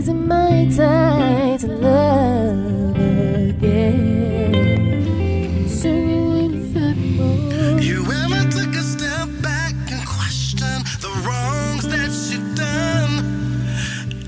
is it my time to love again? Singing in February. You ever took a step back and questioned the wrongs that you've done?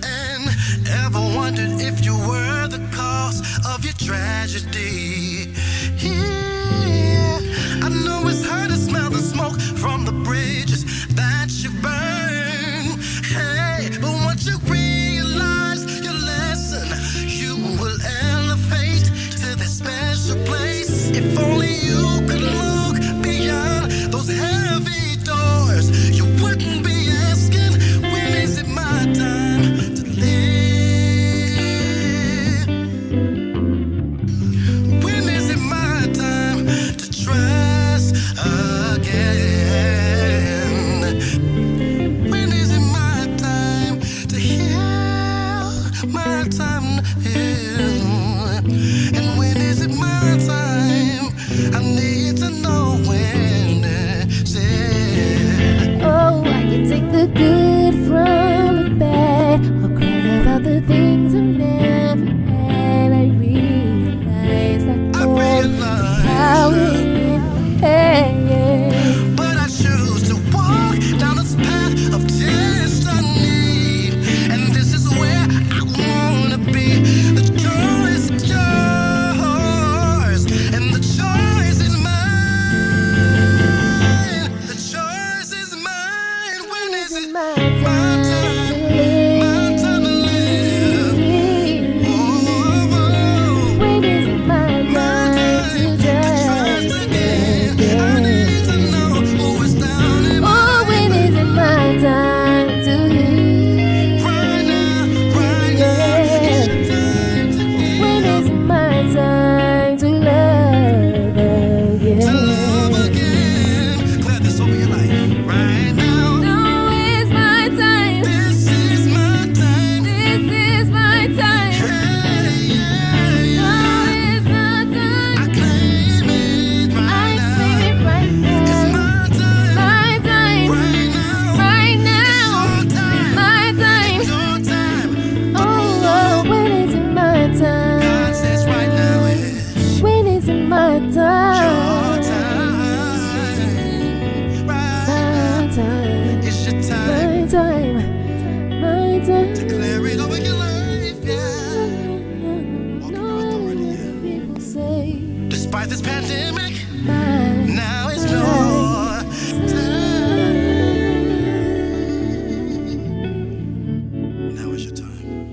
And ever wondered if you were the cause of your tragedy? Yeah, I know it's hard to smell the smoke from the bridges that you burn. Hey, but once you realize your lesson, you will elevate to that special place. If only you could look beyond those heavy doors, you wouldn't be asking, when is it my time to live? When is it my time to trust again? When is it my time to heal? My time to heal. And when is it my time? I need to know when it's it. Oh, I can take the good from the bad, or cry about the things I've never had. I realize how it is. But I choose to walk down this path of destiny, and this is where I wanna be. The choice is yours, and the choice is mine. The choice is mine. When is it my time to live? My time to live. Oh, When is it my time to trust again? I need to know who is down in my Oh, when is it my time to heal? right now, right now. It's your time to heal. When is it my time to love again? To love again. Declare this over your life right now. Now is my time. This is my time. This is my time. Hey, yeah, Now yeah. is my I time. claim it I right now. claim it right It's now. my time My time. right now. Right It's now. your time. My time. Your time. Oh, oh, when is it my time? God says right now is When is it my your time? time. Right My now. time. It's your time. My time. My time. Declare it over your life, yeah. No, people say Despite this pandemic, my now it's your time. Now is your time.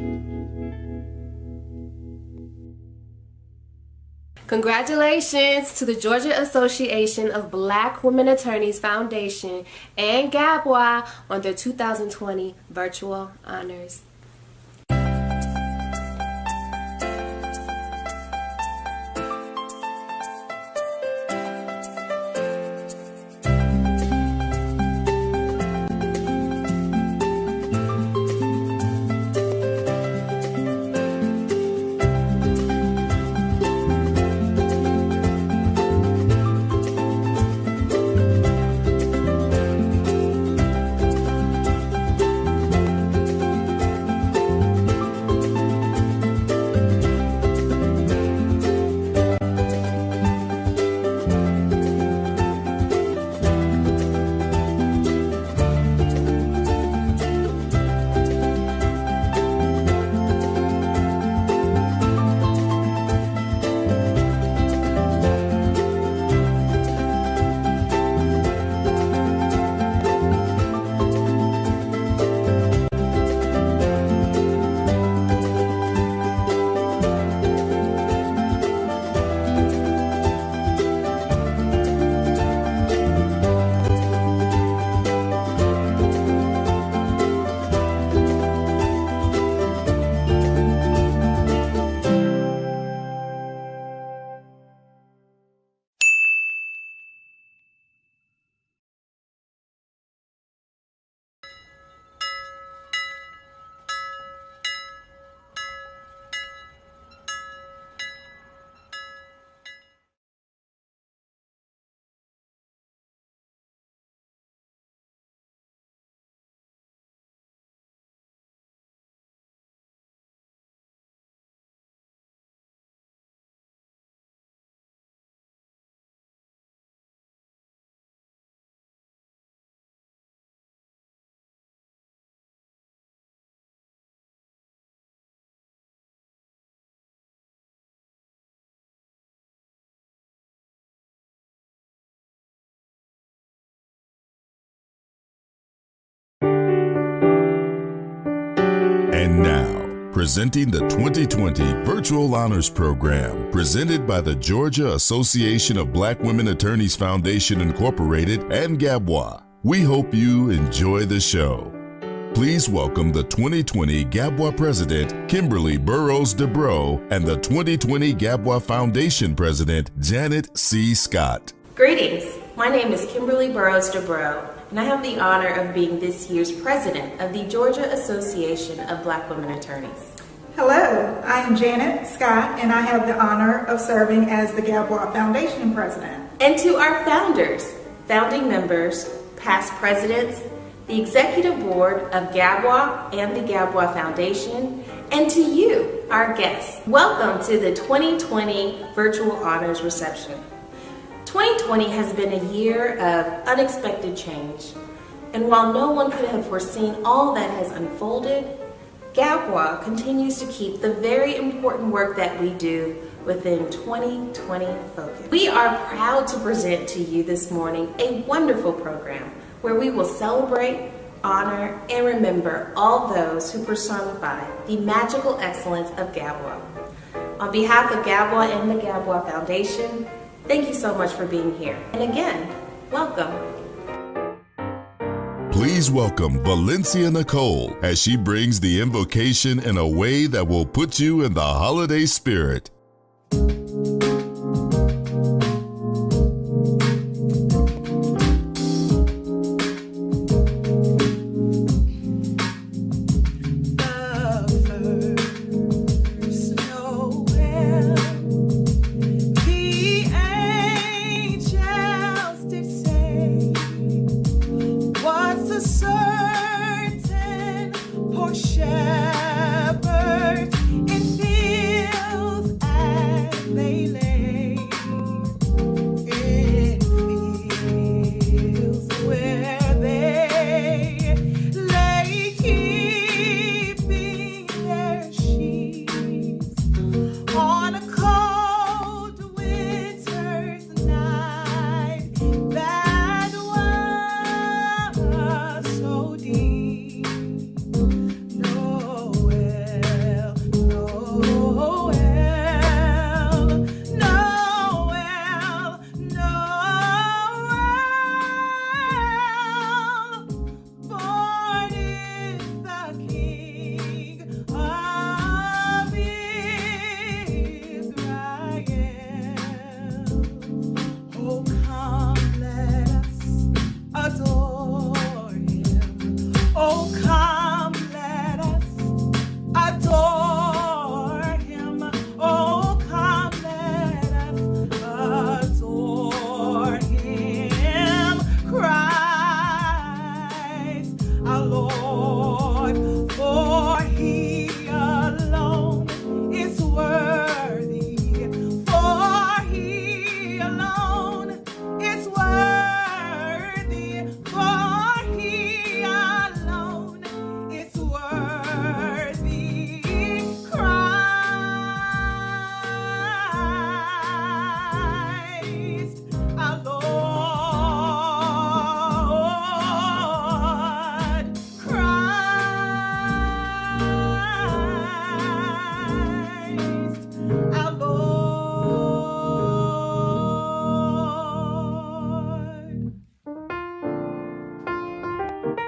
Congratulations to the Georgia Association of Black Women Attorneys Foundation and GABWA on their 2020 virtual honors. And now, presenting the 2020 Virtual Honors Program, presented by the Georgia Association of Black Women Attorneys Foundation Incorporated and GABWA. We hope you enjoy the show. Please welcome the 2020 GABWA President, Kimberly Burrows Dubrow, and the 2020 GABWA Foundation President, Janet C. Scott. Greetings. My name is Kimberly Burrows Dubrow, and I have the honor of being this year's president of the Georgia Association of Black Women Attorneys. Hello, I am Janet Scott, and I have the honor of serving as the GABWA Foundation president. And to our founders, founding members, past presidents, the executive board of GABWA and the GABWA Foundation, and to you, our guests, welcome to the 2020 Virtual Honors Reception. 2020 has been a year of unexpected change, and while no one could have foreseen all that has unfolded, GABWA continues to keep the very important work that we do within 2020 focus. We are proud to present to you this morning a wonderful program where we will celebrate, honor, and remember all those who personify the magical excellence of GABWA. On behalf of GABWA and the GABWA Foundation, thank you so much for being here. And again, welcome. Please welcome Valencia Nicole as she brings the invocation in a way that will put you in the holiday spirit.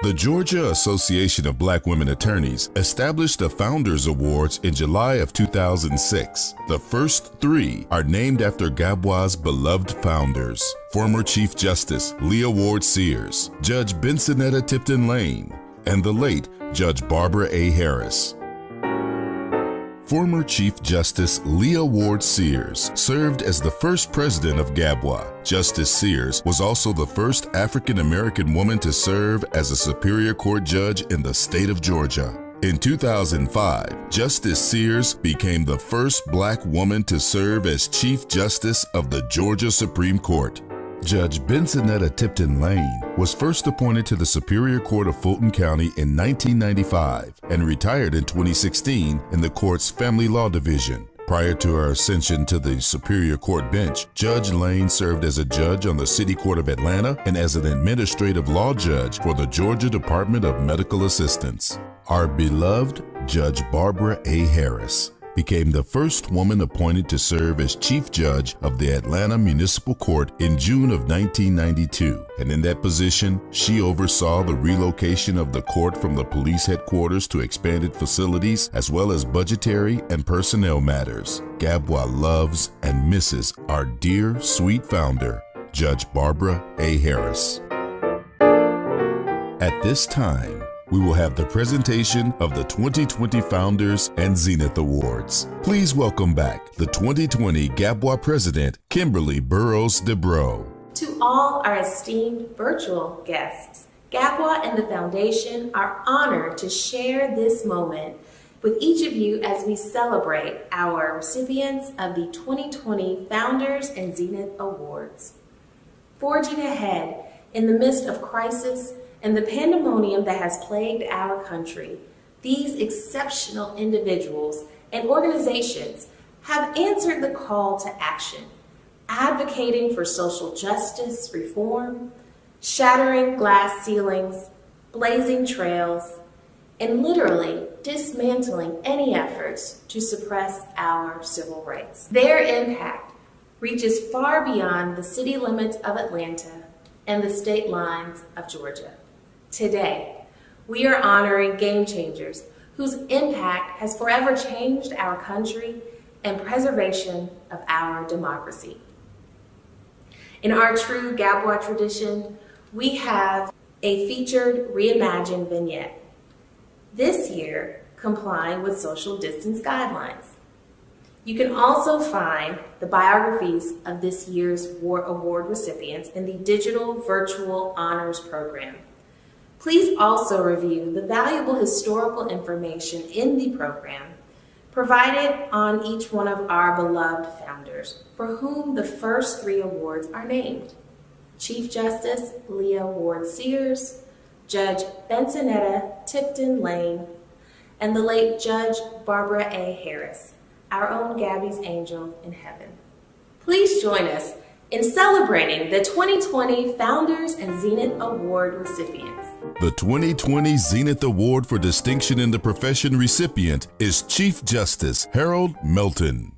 The Georgia Association of Black Women Attorneys established the Founders Awards in July of 2006. The first three are named after GABWA's beloved founders, former Chief Justice Leah Ward Sears, Judge Bensonetta Tipton Lane, and the late Judge Barbara A. Harris. Former Chief Justice Leah Ward Sears served as the first president of GABWA. Justice Sears was also the first African-American woman to serve as a Superior Court judge in the state of Georgia. In 2005, Justice Sears became the first Black woman to serve as Chief Justice of the Georgia Supreme Court. Judge Bensonetta Tipton Lane was first appointed to the Superior Court of Fulton County in 1995 and retired in 2016 in the court's Family Law Division. Prior to her ascension to the Superior Court bench, Judge Lane served as a judge on the City Court of Atlanta and as an administrative law judge for the Georgia Department of Medical Assistance. Our beloved Judge Barbara A. Harris became the first woman appointed to serve as Chief Judge of the Atlanta Municipal Court in June of 1992, and in that position, she oversaw the relocation of the court from the police headquarters to expanded facilities, as well as budgetary and personnel matters. Gabbwa loves and misses our dear, sweet founder, Judge Barbara A. Harris. At this time, we will have the presentation of the 2020 Founders and Zenith Awards. Please welcome back the 2020 Gabbwa President, Kimberly Burrows Debrow. To all our esteemed virtual guests, Gabbwa and the Foundation are honored to share this moment with each of you as we celebrate our recipients of the 2020 Founders and Zenith Awards. Forging ahead in the midst of crisis and the pandemonium that has plagued our country, these exceptional individuals and organizations have answered the call to action, advocating for social justice reform, shattering glass ceilings, blazing trails, and literally dismantling any efforts to suppress our civil rights. Their impact reaches far beyond the city limits of Atlanta and the state lines of Georgia. Today, we are honoring game changers whose impact has forever changed our country and preservation of our democracy. In our true Gabbwa tradition, we have a featured reimagined vignette, this year complying with social distance guidelines. You can also find the biographies of this year's award recipients in the Digital Virtual Honors Program. Please also review the valuable historical information in the program provided on each one of our beloved founders, for whom the first 3 awards are named: Chief Justice Leah Ward Sears, Judge Bensonetta Tipton Lane, and the late Judge Barbara A. Harris, our own Gabby's angel in heaven. Please join us in celebrating the 2020 Founders and Zenith Award recipients. The 2020 Zenith Award for Distinction in the Profession recipient is Chief Justice Harold Melton.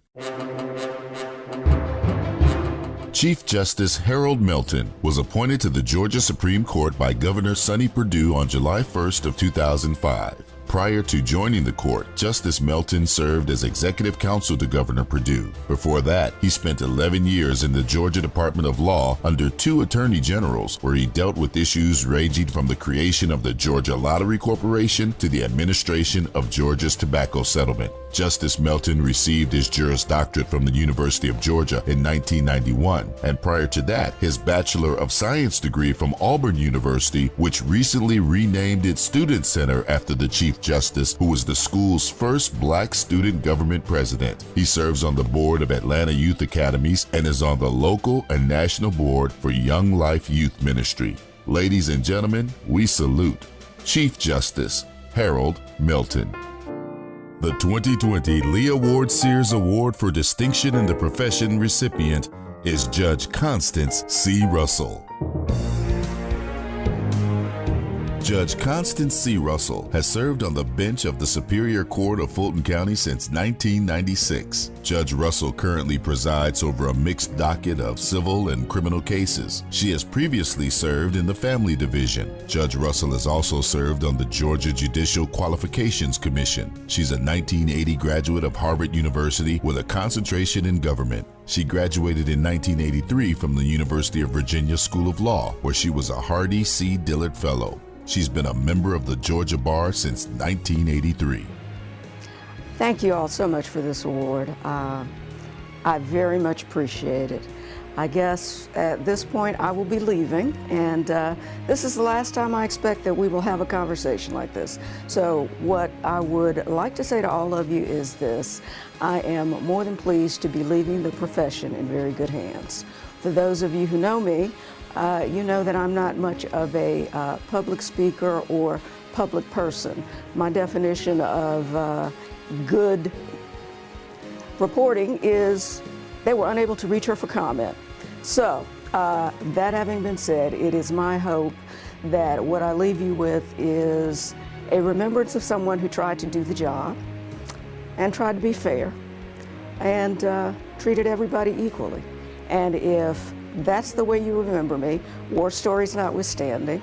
Chief Justice Harold Melton was appointed to the Georgia Supreme Court by Governor Sonny Perdue on July 1st of 2005. Prior to joining the court, Justice Melton served as executive counsel to Governor Perdue. Before that, he spent 11 years in the Georgia Department of Law under 2 attorney generals, where he dealt with issues ranging from the creation of the Georgia Lottery Corporation to the administration of Georgia's tobacco settlement. Justice Melton received his Juris Doctorate from the University of Georgia in 1991, and prior to that, his Bachelor of Science degree from Auburn University, which recently renamed its Student Center after the Chief Justice, who was the school's first Black student government president. He serves on the board of Atlanta Youth Academies and is on the local and national board for Young Life Youth Ministry. Ladies and gentlemen, we salute Chief Justice Harold Melton. The 2020 Leah Ward Sears Award for Distinction in the Profession recipient is Judge Constance C. Russell. Judge Constance C. Russell has served on the bench of the Superior Court of Fulton County since 1996. Judge Russell currently presides over a mixed docket of civil and criminal cases. She has previously served in the Family Division. Judge Russell has also served on the Georgia Judicial Qualifications Commission. She's a 1980 graduate of Harvard University with a concentration in government. She graduated in 1983 from the University of Virginia School of Law, where she was a Hardy C. Dillard Fellow. She's been a member of the Georgia Bar since 1983. Thank you all so much for this award. I very much appreciate it. I guess at this point I will be leaving, and this is the last time I expect that we will have a conversation like this. So what I would like to say to all of you is this: I am more than pleased to be leaving the profession in very good hands. For those of you who know me, you know that I'm not much of a public speaker or public person. My definition of good reporting is they were unable to reach her for comment. So, that having been said, it is my hope that what I leave you with is a remembrance of someone who tried to do the job and tried to be fair and treated everybody equally. And if that's the way you remember me, war stories notwithstanding,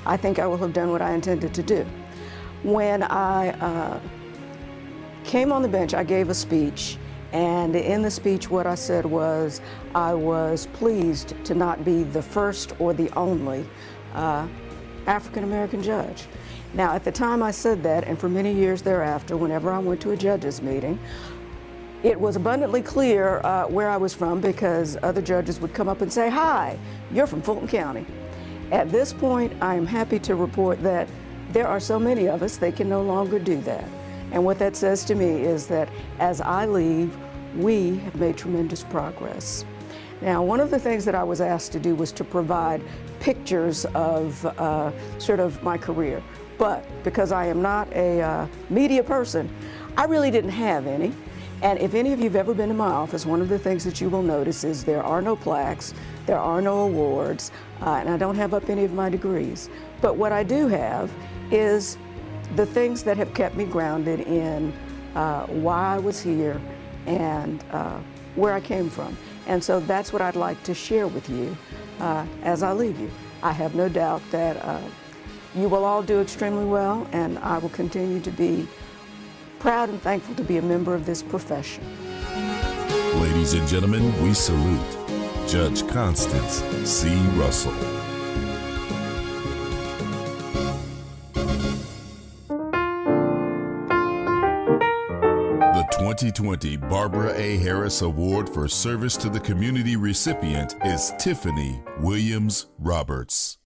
I think I will have done what I intended to do. When I came on the bench, I gave a speech, and in the speech what I said was I was pleased to not be the first or the only African-American judge. Now, at the time I said that, and for many years thereafter, whenever I went to a judges meeting, it was abundantly clear where I was from, because other judges would come up and say, "Hi, you're from Fulton County." At this point, I am happy to report that there are so many of us, they can no longer do that. And what that says to me is that as I leave, we have made tremendous progress. Now, one of the things that I was asked to do was to provide pictures of sort of my career. But because I am not a media person, I really didn't have any. And if any of you have ever been to my office, one of the things that you will notice is there are no plaques, there are no awards, and I don't have up any of my degrees. But what I do have is the things that have kept me grounded in why I was here and where I came from. And so that's what I'd like to share with you as I leave you. I have no doubt that you will all do extremely well, and I will continue to be proud and thankful to be a member of this profession. Ladies and gentlemen, we salute Judge Constance C. Russell. The 2020 Barbara A. Harris Award for Service to the Community recipient is Tiffany Williams Roberts.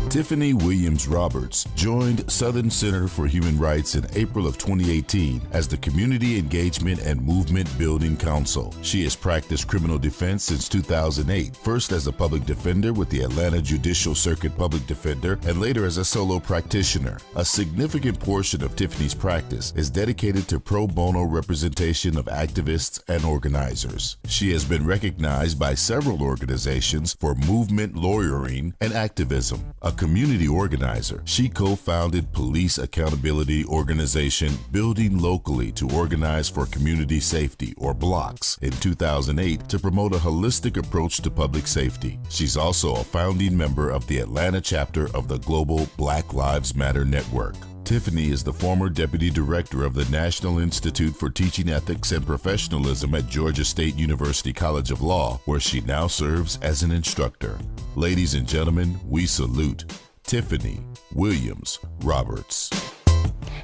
Tiffany Williams Roberts joined Southern Center for Human Rights in April of 2018 as the Community Engagement and Movement Building Council. She has practiced criminal defense since 2008, first as a public defender with the Atlanta Judicial Circuit Public Defender and later as a solo practitioner. A significant portion of Tiffany's practice is dedicated to pro bono representation of activists and organizers. She has been recognized by several organizations for movement lawyering and activism. A community organizer, she co-founded Police Accountability Organization Building Locally to Organize for Community Safety, or BLOCKS, in 2008 to promote a holistic approach to public safety. She's also a founding member of the Atlanta chapter of the global Black Lives Matter Network. Tiffany is the former deputy director of the National Institute for Teaching Ethics and Professionalism at Georgia State University College of Law, where she now serves as an instructor. Ladies and gentlemen, we salute Tiffany Williams Roberts.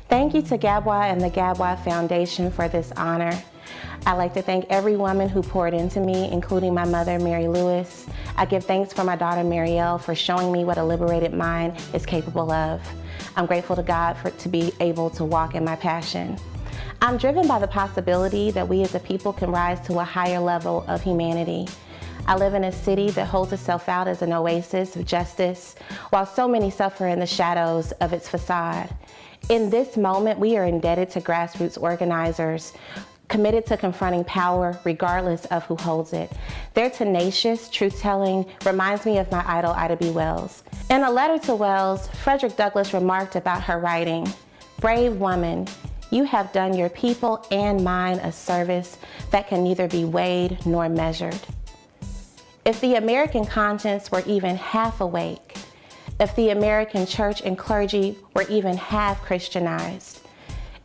Thank you to Gabwa and the Gabwa Foundation for this honor. I'd like to thank every woman who poured into me, including my mother, Mary Lewis. I give thanks for my daughter, Marielle, for showing me what a liberated mind is capable of. I'm grateful to God to be able to walk in my passion. I'm driven by the possibility that we as a people can rise to a higher level of humanity. I live in a city that holds itself out as an oasis of justice, while so many suffer in the shadows of its facade. In this moment, we are indebted to grassroots organizers committed to confronting power regardless of who holds it. Their tenacious truth-telling reminds me of my idol, Ida B. Wells. In a letter to Wells, Frederick Douglass remarked about her writing, "Brave woman, you have done your people and mine a service that can neither be weighed nor measured." If the American conscience were even half awake, if the American church and clergy were even half Christianized,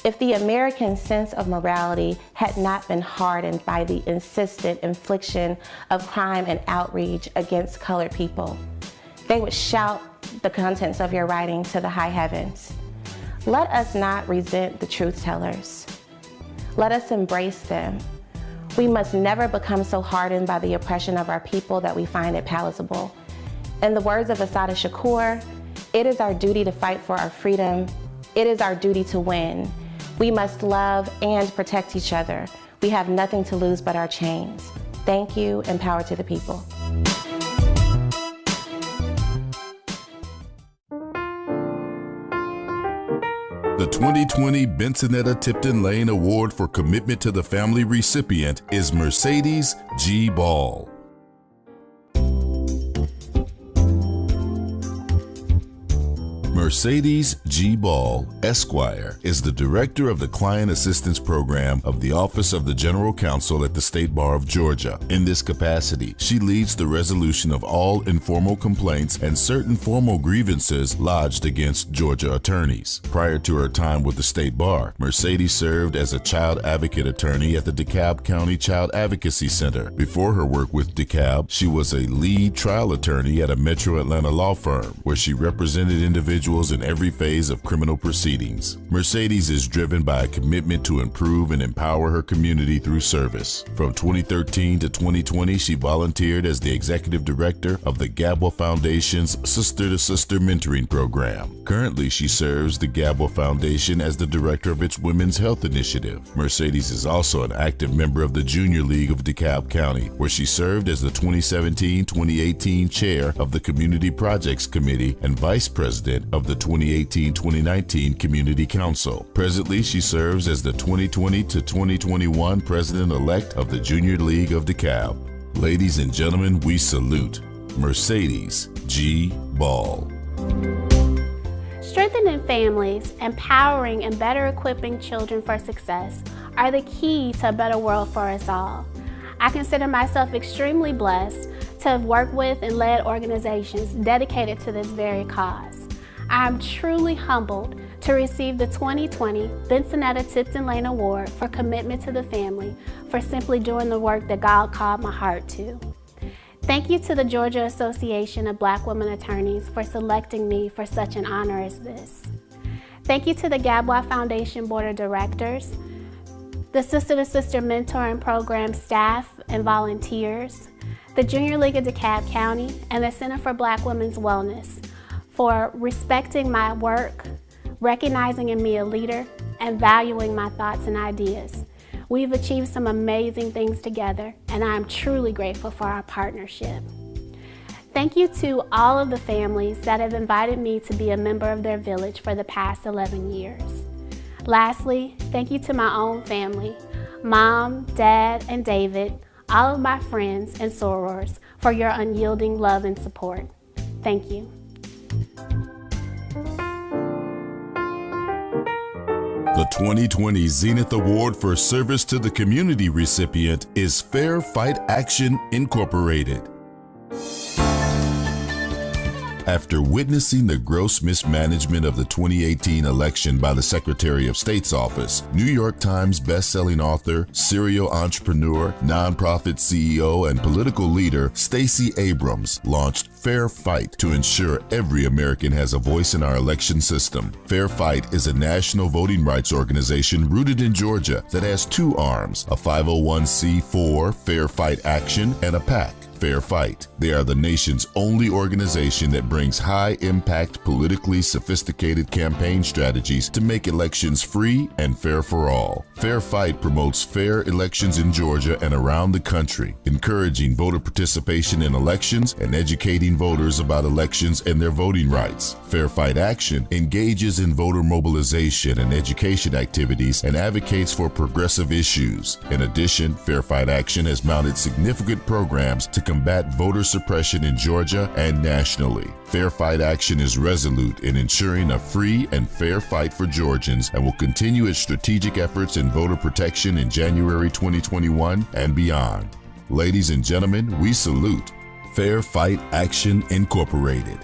if the American sense of morality had not been hardened by the insistent infliction of crime and outrage against colored people, they would shout the contents of your writing to the high heavens. Let us not resent the truth tellers. Let us embrace them. We must never become so hardened by the oppression of our people that we find it palatable. In the words of Assata Shakur, it is our duty to fight for our freedom. It is our duty to win. We must love and protect each other. We have nothing to lose but our chains. Thank you, and power to the people. The 2020 Bensonetta Tipton Lane Award for Commitment to the Family recipient is Mercedes G. Ball. Mercedes G. Ball, Esquire, is the Director of the Client Assistance Program of the Office of the General Counsel at the State Bar of Georgia. In this capacity, she leads the resolution of all informal complaints and certain formal grievances lodged against Georgia attorneys. Prior to her time with the State Bar, Mercedes served as a child advocate attorney at the DeKalb County Child Advocacy Center. Before her work with DeKalb, she was a lead trial attorney at a Metro Atlanta law firm, where she represented individuals in every phase of criminal proceedings. Mercedes is driven by a commitment to improve and empower her community through service. From 2013 to 2020, she volunteered as the executive director of the Gabwa Foundation's Sister to Sister Mentoring Program. Currently, she serves the Gabwa Foundation as the director of its Women's Health Initiative. Mercedes is also an active member of the Junior League of DeKalb County, where she served as the 2017-2018 chair of the Community Projects Committee and vice president of the 2018-2019 Community Council. Presently, she serves as the 2020 to 2021 president-elect of the Junior League of DeKalb. Ladies and gentlemen, we salute Mercedes G. Ball. Strengthening families, empowering and better equipping children for success are the key to a better world for us all. I consider myself extremely blessed to have worked with and led organizations dedicated to this very cause. I am truly humbled to receive the 2020 Bensonetta Tipton Lane Award for Commitment to the Family for simply doing the work that God called my heart to. Thank you to the Georgia Association of Black Women Attorneys for selecting me for such an honor as this. Thank you to the Gabwa Foundation Board of Directors, the Sister to Sister Mentoring Program staff and volunteers, the Junior League of DeKalb County, and the Center for Black Women's Wellness for respecting my work, recognizing in me a leader, and valuing my thoughts and ideas. We've achieved some amazing things together, and I am truly grateful for our partnership. Thank you to all of the families that have invited me to be a member of their village for the past 11 years. Lastly, thank you to my own family, Mom, Dad, and David, all of my friends and sorors for your unyielding love and support. Thank you. The 2020 Zenith Award for Service to the Community recipient is Fair Fight Action, Incorporated. After witnessing the gross mismanagement of the 2018 election by the Secretary of State's office, New York Times bestselling author, serial entrepreneur, nonprofit CEO, and political leader Stacey Abrams launched Fair Fight to ensure every American has a voice in our election system. Fair Fight is a national voting rights organization rooted in Georgia that has two arms, a 501c4 Fair Fight Action and a PAC. Fair Fight. They are the nation's only organization that brings high-impact, politically sophisticated campaign strategies to make elections free and fair for all. Fair Fight promotes fair elections in Georgia and around the country, encouraging voter participation in elections and educating voters about elections and their voting rights. Fair Fight Action engages in voter mobilization and education activities and advocates for progressive issues. In addition, Fair Fight Action has mounted significant programs to combat voter suppression in Georgia and nationally. Fair Fight Action is resolute in ensuring a free and fair fight for Georgians and will continue its strategic efforts in voter protection in January 2021 and beyond. Ladies and gentlemen, we salute Fair Fight Action, Incorporated.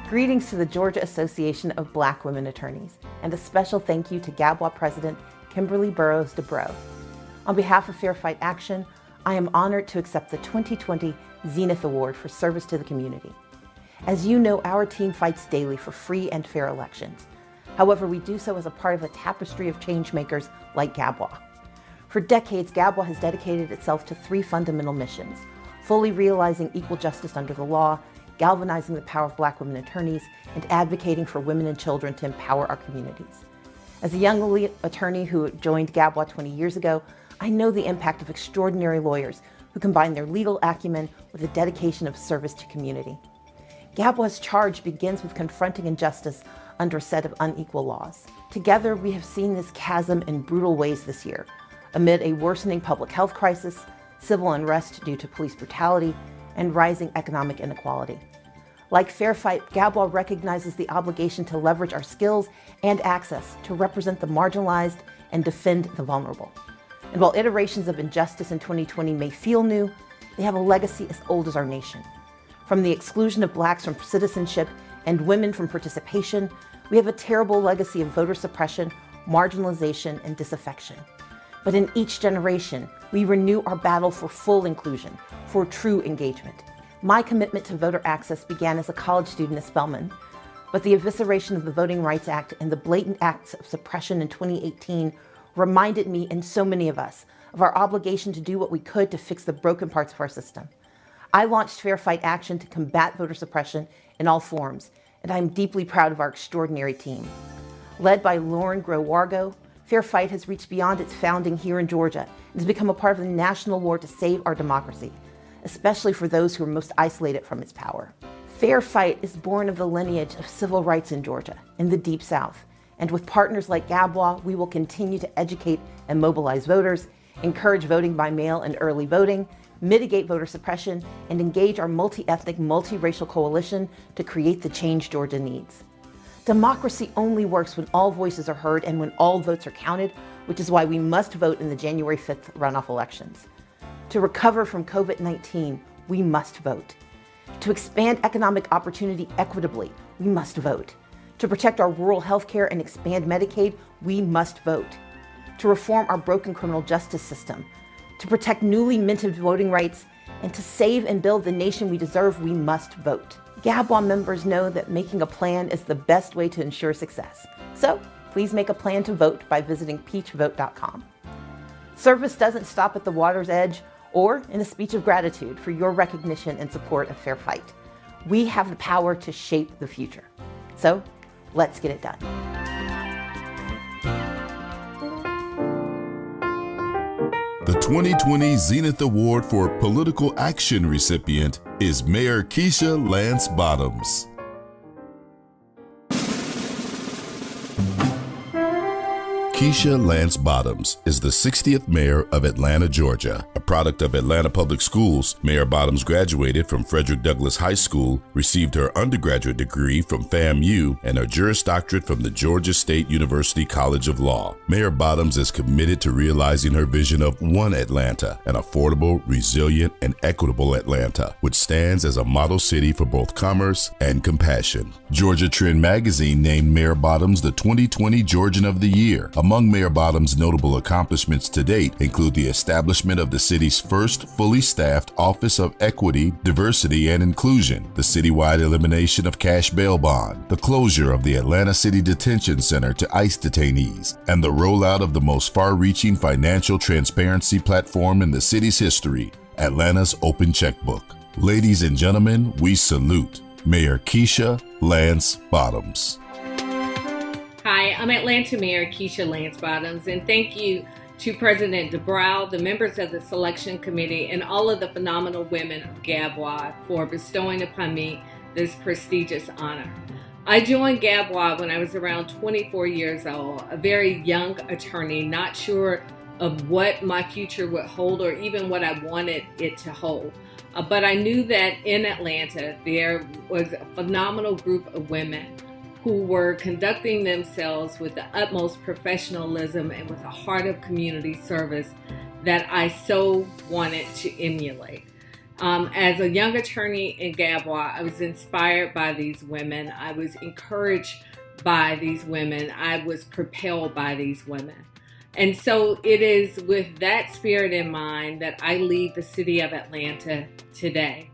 Greetings to the Georgia Association of Black Women Attorneys, and a special thank you to Gabwa President Kimberly Burroughs DeBrow. On behalf of Fair Fight Action, I am honored to accept the 2020 Zenith Award for Service to the Community. As you know, our team fights daily for free and fair elections. However, we do so as a part of a tapestry of change makers like Gabwa. For decades, Gabwa has dedicated itself to three fundamental missions: fully realizing equal justice under the law, galvanizing the power of Black women attorneys, and advocating for women and children to empower our communities. As a young elite attorney who joined Gabwa 20 years ago, I know the impact of extraordinary lawyers who combine their legal acumen with a dedication of service to community. Gabwa's charge begins with confronting injustice under a set of unequal laws. Together, we have seen this chasm in brutal ways this year, amid a worsening public health crisis, civil unrest due to police brutality, and rising economic inequality. Like Fair Fight, Gadbois recognizes the obligation to leverage our skills and access to represent the marginalized and defend the vulnerable. And while iterations of injustice in 2020 may feel new, they have a legacy as old as our nation. From the exclusion of Blacks from citizenship and women from participation, we have a terrible legacy of voter suppression, marginalization, and disaffection. But in each generation, we renew our battle for full inclusion, for true engagement. My commitment to voter access began as a college student at Spelman, but the evisceration of the Voting Rights Act and the blatant acts of suppression in 2018 reminded me and so many of us of our obligation to do what we could to fix the broken parts of our system. I launched Fair Fight Action to combat voter suppression in all forms, and I am deeply proud of our extraordinary team. Led by Lauren Grow-Wargo, Fair Fight has reached beyond its founding here in Georgia and has become a part of the national war to save our democracy, especially for those who are most isolated from its power. Fair Fight is born of the lineage of civil rights in Georgia, in the Deep South, and with partners like Gadbois, we will continue to educate and mobilize voters, encourage voting by mail and early voting, mitigate voter suppression, and engage our multi-ethnic, multiracial coalition to create the change Georgia needs. Democracy only works when all voices are heard and when all votes are counted, which is why we must vote in the January 5th runoff elections. To recover from COVID-19, we must vote. To expand economic opportunity equitably, we must vote. To protect our rural health care and expand Medicaid, we must vote. To reform our broken criminal justice system, to protect newly minted voting rights, and to save and build the nation we deserve, we must vote. Gadbois members know that making a plan is the best way to ensure success. So please make a plan to vote by visiting peachvote.com. Service doesn't stop at the water's edge or in a speech of gratitude for your recognition and support of Fair Fight. We have the power to shape the future. So let's get it done. The 2020 Zenith Award for Political Action recipient is Mayor Keisha Lance Bottoms. Keisha Lance Bottoms is the 60th mayor of Atlanta, Georgia. A product of Atlanta Public Schools, Mayor Bottoms graduated from Frederick Douglass High School, received her undergraduate degree from FAMU, and her Juris Doctorate from the Georgia State University College of Law. Mayor Bottoms is committed to realizing her vision of one Atlanta, an affordable, resilient, and equitable Atlanta, which stands as a model city for both commerce and compassion. Georgia Trend magazine named Mayor Bottoms the 2020 Georgian of the Year. Among Mayor Bottoms' notable accomplishments to date include the establishment of the city's first fully staffed Office of Equity, Diversity, and Inclusion, the citywide elimination of cash bail bond, the closure of the Atlanta City Detention Center to ICE detainees, and the rollout of the most far-reaching financial transparency platform in the city's history, Atlanta's Open Checkbook. Ladies and gentlemen, we salute Mayor Keisha Lance Bottoms. Hi, I'm Atlanta Mayor Keisha Lance Bottoms, and thank you to President DeBrow, the members of the selection committee, and all of the phenomenal women of Gadbois for bestowing upon me this prestigious honor. I joined Gadbois when I was around 24 years old, a very young attorney, not sure of what my future would hold or even what I wanted it to hold. But I knew that in Atlanta, there was a phenomenal group of women who were conducting themselves with the utmost professionalism and with a heart of community service that I so wanted to emulate. As a young attorney in Gadbois, I was inspired by these women. I was encouraged by these women. I was propelled by these women. And so it is with that spirit in mind that I lead the city of Atlanta today.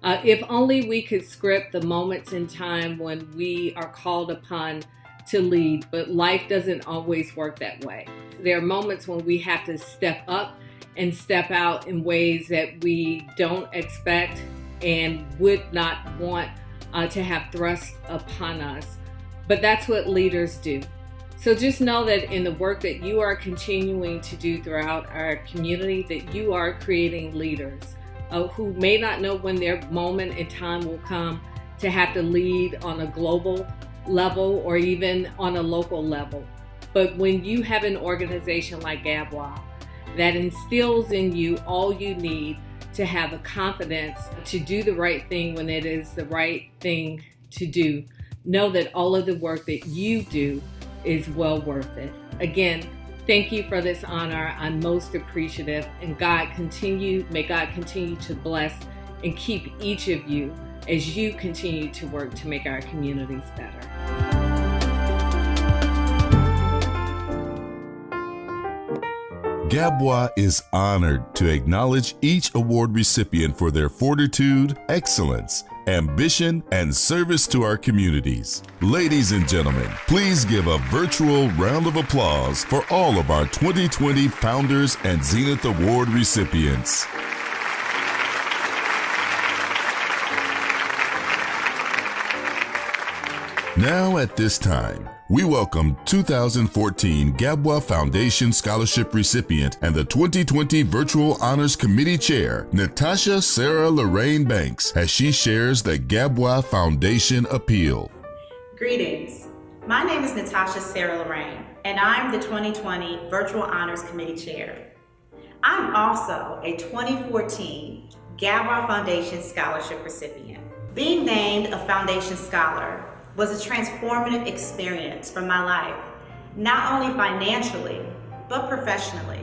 If only we could script the moments in time when we are called upon to lead, but life doesn't always work that way. There are moments when we have to step up and step out in ways that we don't expect and would not want to have thrust upon us. But that's what leaders do. So just know that in the work that you are continuing to do throughout our community, that you are creating leaders who may not know when their moment in time will come to have to lead on a global level or even on a local level. But when you have an organization like Gabwa that instills in you all you need to have the confidence to do the right thing when it is the right thing to do, know that all of the work that you do is well worth it. Again, thank you for this honor. I'm most appreciative, and may God continue to bless and keep each of you as you continue to work to make our communities better. Gabwa is honored to acknowledge each award recipient for their fortitude, excellence, ambition, and service to our communities. Ladies and gentlemen, please give a virtual round of applause for all of our 2020 Founders and Zenith Award recipients. Now at this time, we welcome 2014 Gabwa Foundation Scholarship recipient and the 2020 Virtual Honors Committee Chair, Natasha Sarah Lorraine Banks, as she shares the Gabwa Foundation appeal. Greetings. My name is Natasha Sarah Lorraine, and I'm the 2020 Virtual Honors Committee Chair. I'm also a 2014 Gabwa Foundation Scholarship recipient. Being named a Foundation Scholar was a transformative experience for my life, not only financially, but professionally.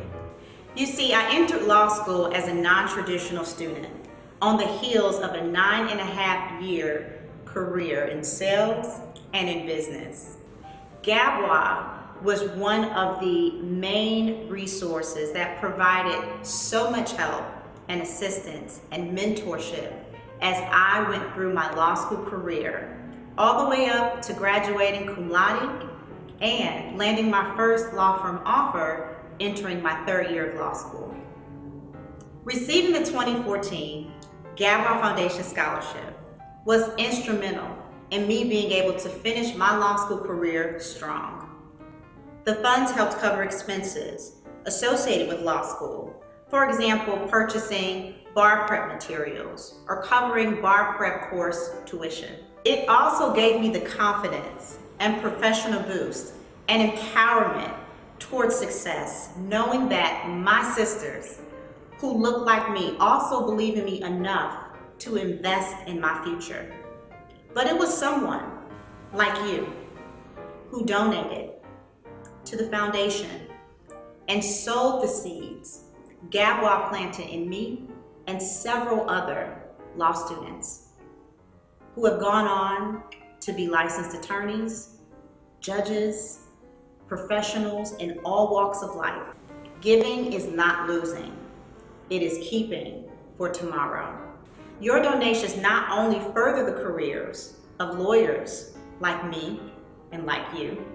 You see, I entered law school as a non-traditional student on the heels of a 9.5-year career in sales and in business. Gabwa was one of the main resources that provided so much help and assistance and mentorship as I went through my law school career, all the way up to graduating cum laude and landing my first law firm offer entering my 3rd year of law school. Receiving the 2014 Gabwa Foundation Scholarship was instrumental in me being able to finish my law school career strong. The funds helped cover expenses associated with law school, for example, purchasing bar prep materials or covering bar prep course tuition. It also gave me the confidence and professional boost and empowerment towards success, knowing that my sisters who look like me also believe in me enough to invest in my future. But it was someone like you who donated to the foundation and sowed the seeds Gabwa planted in me and several other law students who have gone on to be licensed attorneys, judges, professionals in all walks of life. Giving is not losing, it is keeping for tomorrow. Your donations not only further the careers of lawyers like me and like you,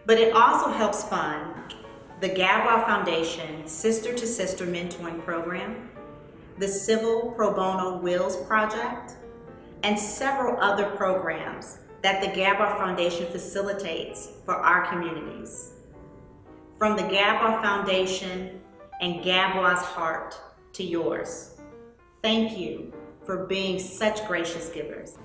but it also helps fund the Gabwa Foundation Sister to Sister Mentoring Program, the Civil Pro Bono Wills Project, and several other programs that the Gabwa Foundation facilitates for our communities. From the Gabwa Foundation and Gabwa's heart to yours, thank you for being such gracious givers.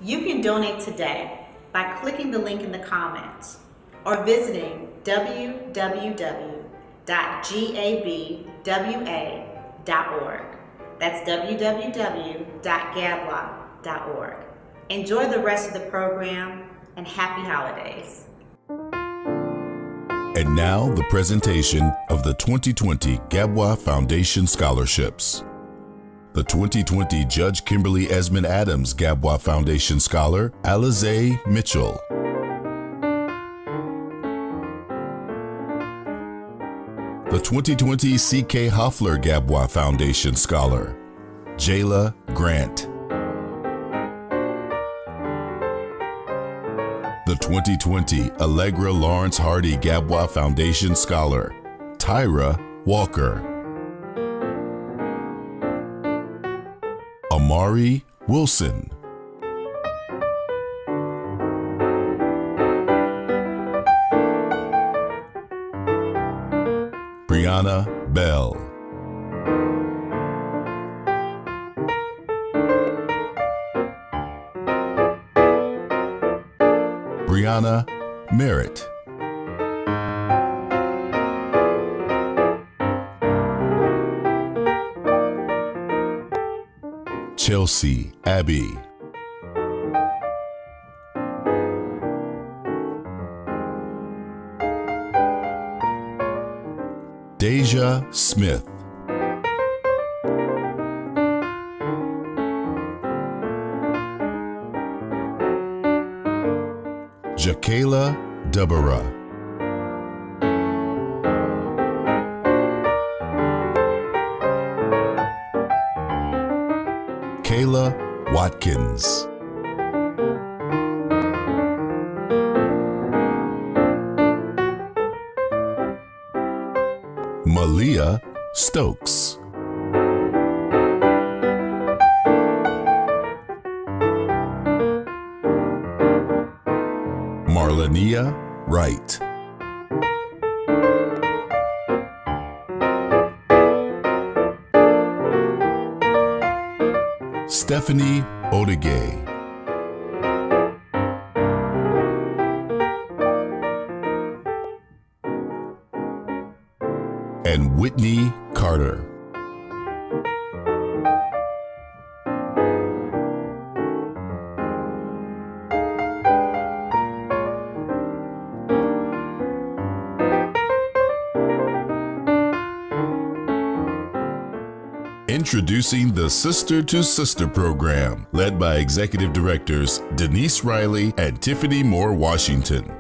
You can donate today by clicking the link in the comments or visiting www.gabwa.org. That's www.gabwa.org. Enjoy the rest of the program and happy holidays. And now the presentation of the 2020 Gabwa Foundation Scholarships. The 2020 Judge Kimberly Esmond Adams Gabwa Foundation Scholar, Alize Mitchell. The 2020 C.K. Hoffler Gabwa Foundation Scholar, Jayla Grant. The 2020 Allegra Lawrence Hardy Gabwa Foundation Scholar, Tyra Walker. Amari Wilson. Brianna Bell. Brianna Merritt. Chelsea Abbey. Deja Smith. Jakayla Deborah. Kayla Watkins. Malia Stokes. Marlenia Wright. Stephanie Odigay. And Whitney Carter. Introducing the Sister to Sister program, led by Executive Directors Denise Riley and Tiffany Moore Washington.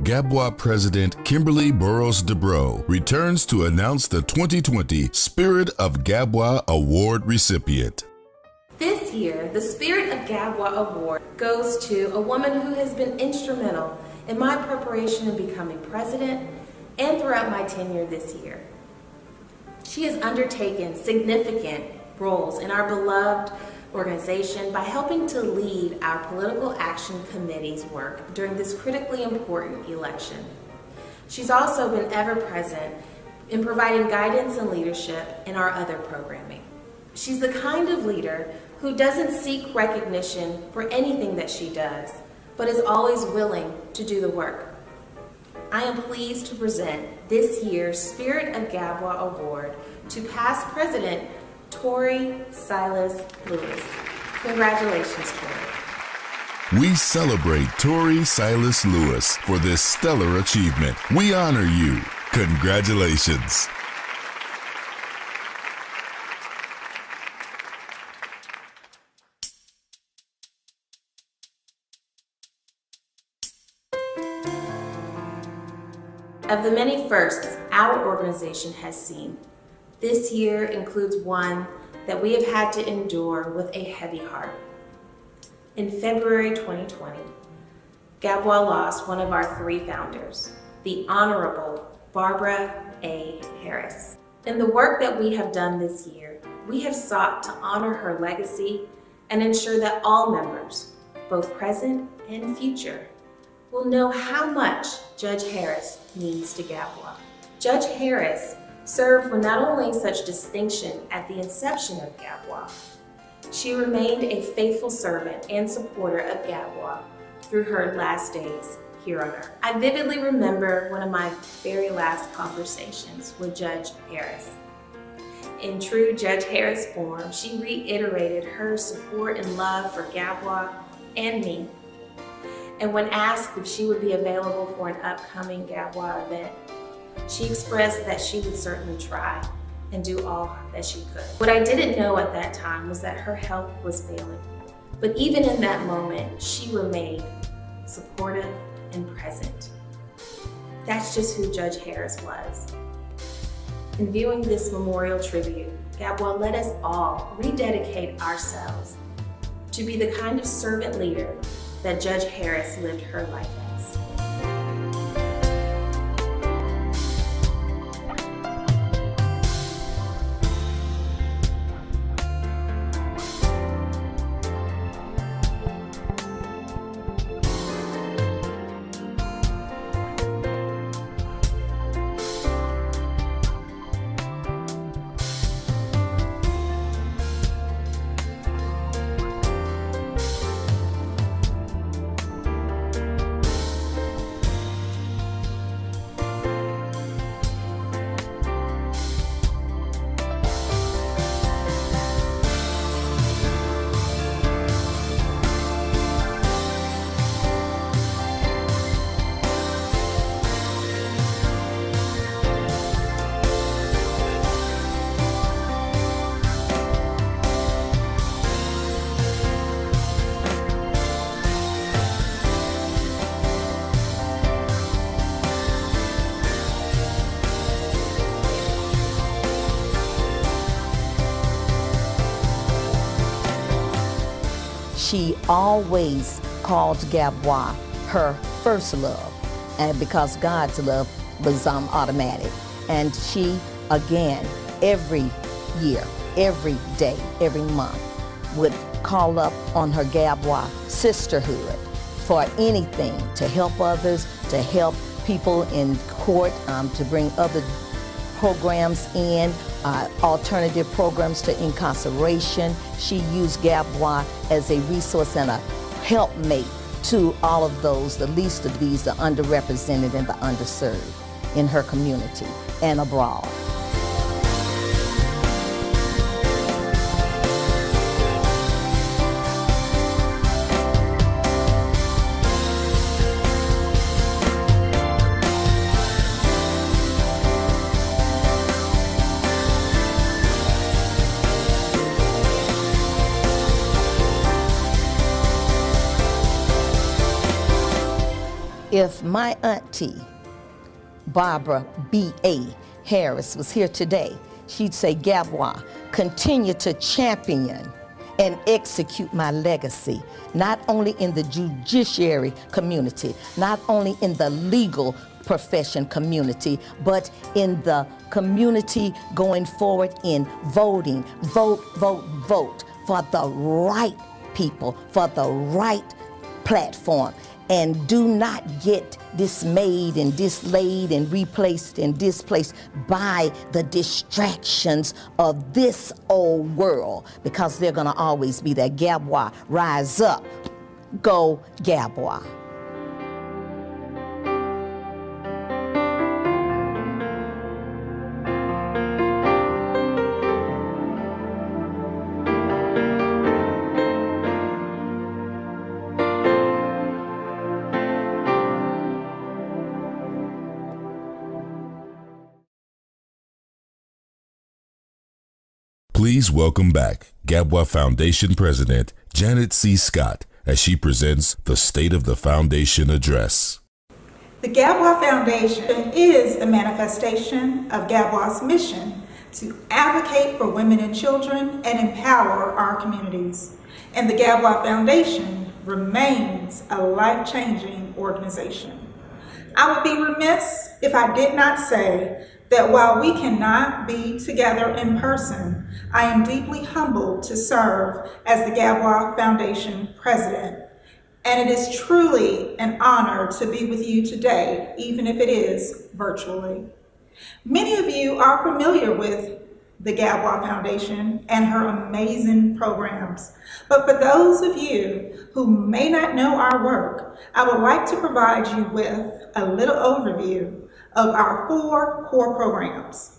Gabois President Kimberly Burrows Dubrow returns to announce the 2020 Spirit of Gabois Award recipient. This year, the Spirit of Gabois Award goes to a woman who has been instrumental in my preparation of becoming president and throughout my tenure this year. She has undertaken significant roles in our beloved organization by helping to lead our Political Action Committee's work during this critically important election. She's also been ever present in providing guidance and leadership in our other programming. She's the kind of leader who doesn't seek recognition for anything that she does, but is always willing to do the work. I am pleased to present this year's Spirit of Gabois Award to past President Tori Silas Lewis. Congratulations, Tori. We celebrate Tori Silas Lewis for this stellar achievement. We honor you. Congratulations. Of the many firsts our organization has seen, this year includes one that we have had to endure with a heavy heart. In February 2020, Gabois lost one of our three founders, the Honorable Barbara A. Harris. In the work that we have done this year, we have sought to honor her legacy and ensure that all members, both present and future, will know how much Judge Harris means to Gabois. Judge Harris served with not only such distinction at the inception of Gabois, she remained a faithful servant and supporter of Gabois through her last days here on earth. I vividly remember one of my very last conversations with Judge Harris. In true Judge Harris form, she reiterated her support and love for Gabois and me. And when asked if she would be available for an upcoming Gabois event, she expressed that she would certainly try and do all that she could. What I didn't know at that time was that her health was failing. But even in that moment, she remained supportive and present. That's just who Judge Harris was. In viewing this memorial tribute, Gabois let us all rededicate ourselves to be the kind of servant leader that Judge Harris lived her life as. She always called Gabois her first love, and because God's love was automatic. And she, again, every year, every day, every month, would call up on her Gabois sisterhood for anything, to help others, to help people in court, to bring other programs in, alternative programs to incarceration. She used Gabois as a resource and a helpmate to all of those, the least of these, the underrepresented and the underserved in her community and abroad. If my auntie, Barbara B.A. Harris, was here today, she'd say, Gabois, continue to champion and execute my legacy, not only in the judiciary community, not only in the legal profession community, but in the community going forward in voting. Vote, vote, vote for the right people, for the right platform. And do not get dismayed and dislayed and replaced and displaced by the distractions of this old world, because they're gonna always be there. Gabois, rise up, go Gabois. Please welcome back Gabois Foundation President Janet C. Scott as she presents the State of the Foundation Address. The Gabois Foundation is the manifestation of Gabois' mission to advocate for women and children and empower our communities. And the Gabois Foundation remains a life-changing organization. I would be remiss if I did not say that while we cannot be together in person, I am deeply humbled to serve as the Gabois Foundation President. And it is truly an honor to be with you today, even if it is virtually. Many of you are familiar with the Gabois Foundation and her amazing programs. But for those of you who may not know our work, I would like to provide you with a little overview of our 4 core programs.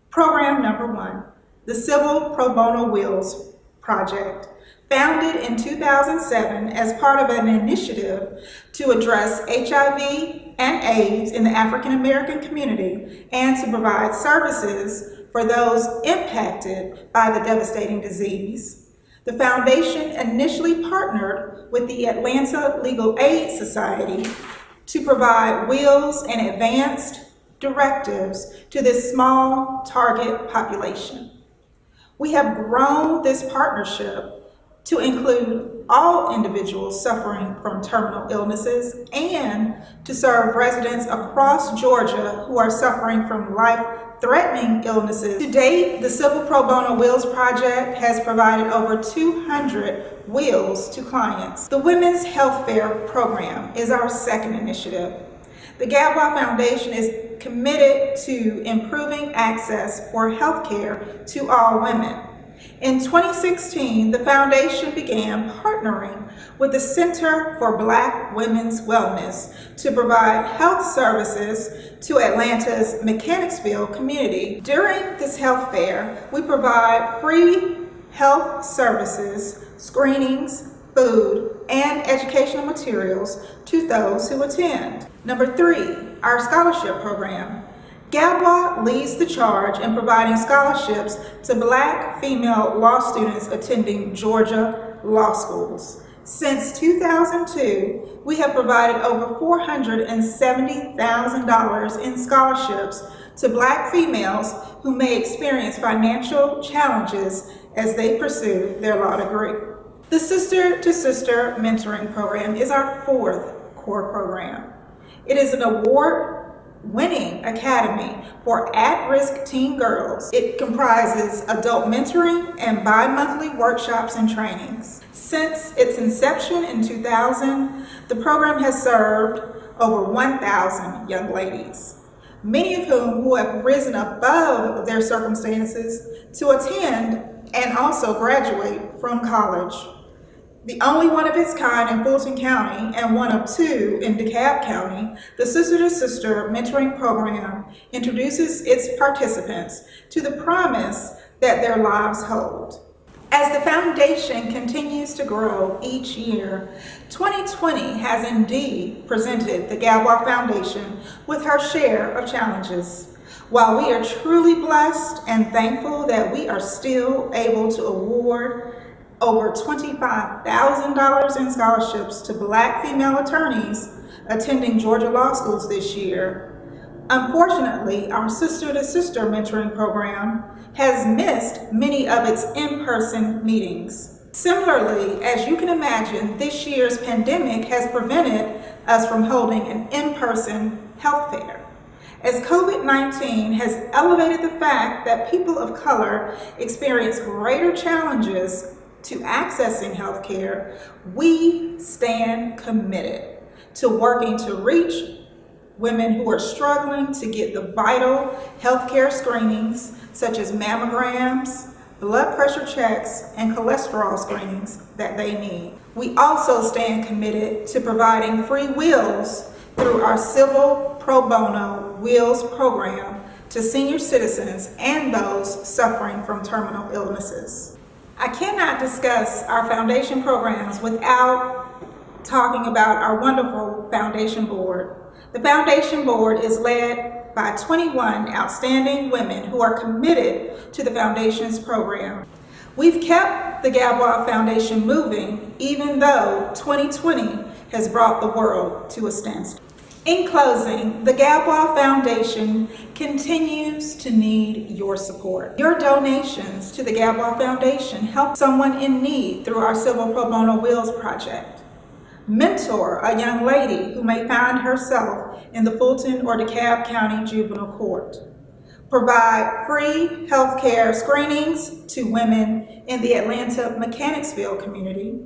Program number 1, the Civil Pro Bono Wheels Project, founded in 2007 as part of an initiative to address HIV and AIDS in the African American community and to provide services for those impacted by the devastating disease. The foundation initially partnered with the Atlanta Legal Aid Society to provide wheels and advanced directives to this small target population. We have grown this partnership to include all individuals suffering from terminal illnesses and to serve residents across Georgia who are suffering from life-threatening illnesses. To date, the Civil Pro Bono Wheels Project has provided over 200 wheels to clients. The Women's Health Fair Program is our second initiative. The Gabois Foundation is committed to improving access for health care to all women. In 2016, the foundation began partnering with the Center for Black Women's Wellness to provide health services to Atlanta's Mechanicsville community. During this health fair, we provide free health services, screenings, food, and educational materials to those who attend. Number 3, our scholarship program. Gabois leads the charge in providing scholarships to Black female law students attending Georgia law schools. Since 2002, we have provided over $470,000 in scholarships to Black females who may experience financial challenges as they pursue their law degree. The Sister to Sister Mentoring Program is our 4th core program. It is an award-winning academy for at-risk teen girls. It comprises adult mentoring and bi-monthly workshops and trainings. Since its inception in 2000, the program has served over 1,000 young ladies, many of whom have risen above their circumstances to attend and also graduate from college. The only one of its kind in Fulton County and one of 2 in DeKalb County, the Sister to Sister Mentoring Program introduces its participants to the promise that their lives hold. As the foundation continues to grow each year, 2020 has indeed presented the Gabois Foundation with her share of challenges. While we are truly blessed and thankful that we are still able to award over $25,000 in scholarships to Black female attorneys attending Georgia law schools this year. Unfortunately, our Sister to Sister mentoring program has missed many of its in-person meetings. Similarly, as you can imagine, this year's pandemic has prevented us from holding an in-person health fair. As COVID-19 has elevated the fact that people of color experience greater challenges to accessing health care, we stand committed to working to reach women who are struggling to get the vital healthcare screenings such as mammograms, blood pressure checks, and cholesterol screenings that they need. We also stand committed to providing free wheels through our Civil Pro Bono Wheels program to senior citizens and those suffering from terminal illnesses. I cannot discuss our foundation programs without talking about our wonderful foundation board. The foundation board is led by 21 outstanding women who are committed to the foundation's program. We've kept the Gadbois Foundation moving even though 2020 has brought the world to a standstill. In closing, the Gadbois Foundation continues to need your support. Your donations to the Gadbois Foundation help someone in need through our Civil Pro Bono Wheels project. Mentor a young lady who may find herself in the Fulton or DeKalb County Juvenile Court. Provide free health care screenings to women in the Atlanta Mechanicsville community.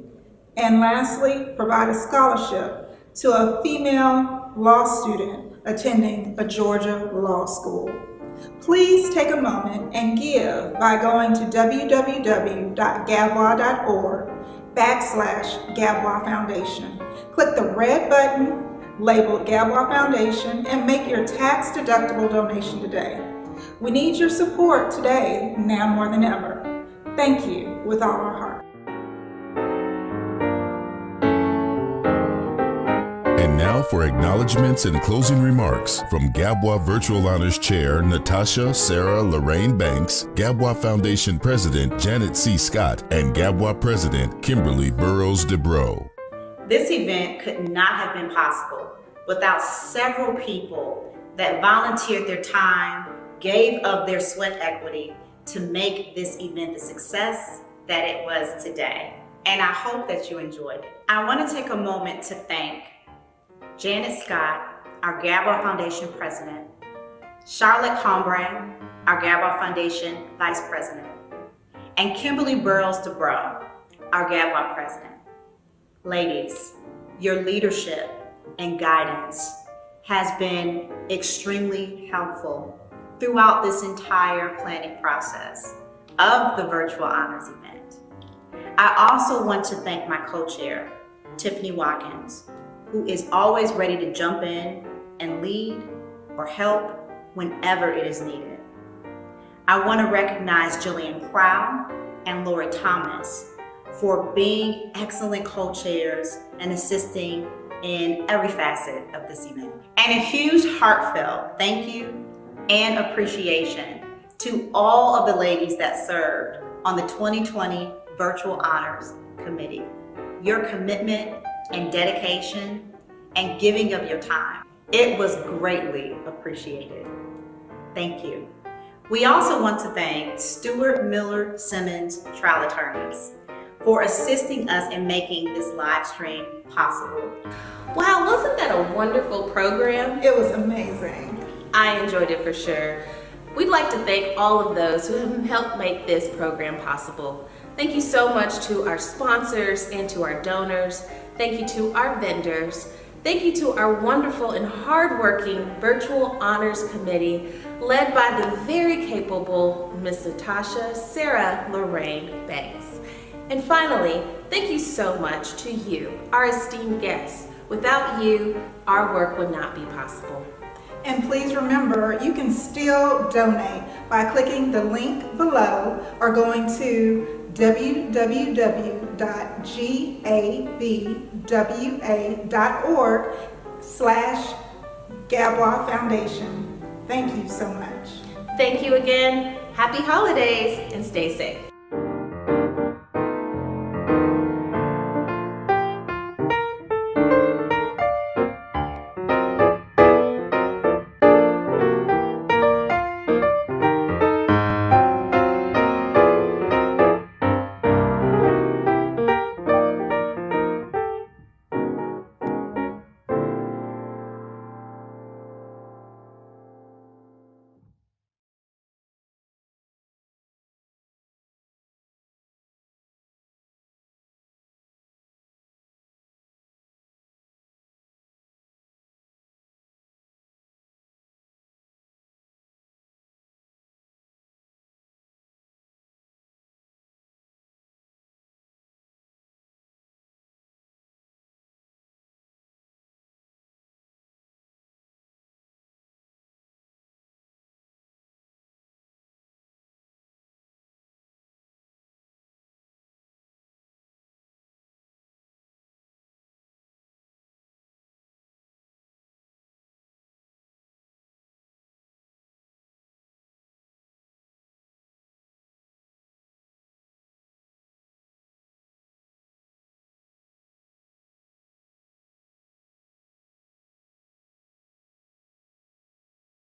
And lastly, provide a scholarship to a female law student attending a Georgia law school. Please take a moment and give by going to www.gadbois.org/Gadbois Foundation. Click the red button labeled Gadbois Foundation and make your tax-deductible donation today. We need your support today, now more than ever. Thank you with all our heart. And now for acknowledgments and closing remarks from Gadbois Virtual Honors Chair Natasha Sarah Lorraine Banks, Gadbois Foundation President Janet C. Scott, and Gadbois President Kimberly Burrows DeBro. This event could not have been possible without several people that volunteered their time, gave of their sweat equity to make this event the success that it was today. And I hope that you enjoyed it. I want to take a moment to thank Janet Scott, our Gadbois Foundation President, Charlotte Combrand, our Gadbois Foundation Vice President, and Kimberly Burrows DeBro, our Gadbois President. Ladies, your leadership and guidance has been extremely helpful throughout this entire planning process of the Virtual Honors event. I also want to thank my co-chair, Tiffany Watkins, who is always ready to jump in and lead or help whenever it is needed. I want to recognize Jillian Crow and Lori Thomas for being excellent co-chairs and assisting in every facet of this event. And a huge heartfelt thank you and appreciation to all of the ladies that served on the 2020 Virtual Honors Committee. Your commitment and dedication and giving of your time, it was greatly appreciated. Thank you. We also want to thank Stewart Miller Simmons Trial Attorneys for assisting us in making this live stream possible. Wow, wasn't that a wonderful program? It was amazing. I enjoyed it for sure. We'd like to thank all of those who have helped make this program possible. Thank you so much to our sponsors and to our donors. Thank you to our vendors. Thank you to our wonderful and hardworking Virtual Honors Committee led by the very capable Miss Natasha Sarah Lorraine Banks. And finally, thank you so much to you, our esteemed guests. Without you, our work would not be possible. And please remember, you can still donate by clicking the link below or going to www.gabwa.org/Gadbois Foundation. Thank you so much. Thank you again. Happy holidays and stay safe.